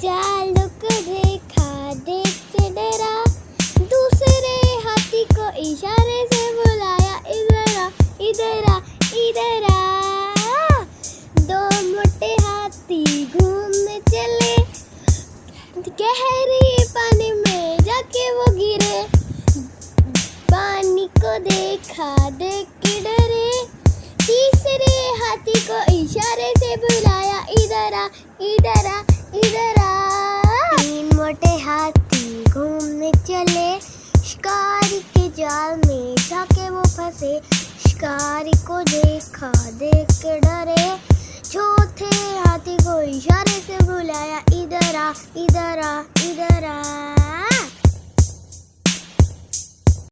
जाल को देखा, देख के डरा, दूसरे हाथी को इशारे से बुलाया, इधर आ, इधर आ, इधर आ। दो मोटे हाथी घूमने चले, गहरे पानी में जाके वो गिरे, पानी को देखा, देख के डरे, तीसरे हाथी को इशारे से बुलाया, इधर आ, इधर आ, इधर आ। तीन मोटे हाथी घूमने चले, शिकारी के जाल में जाके वो फंसे, शिकारी को देखा, देख के डरे, चौथे हाथी को इशारे से बुलाया, इधर आ, इधर आ, इधर आ।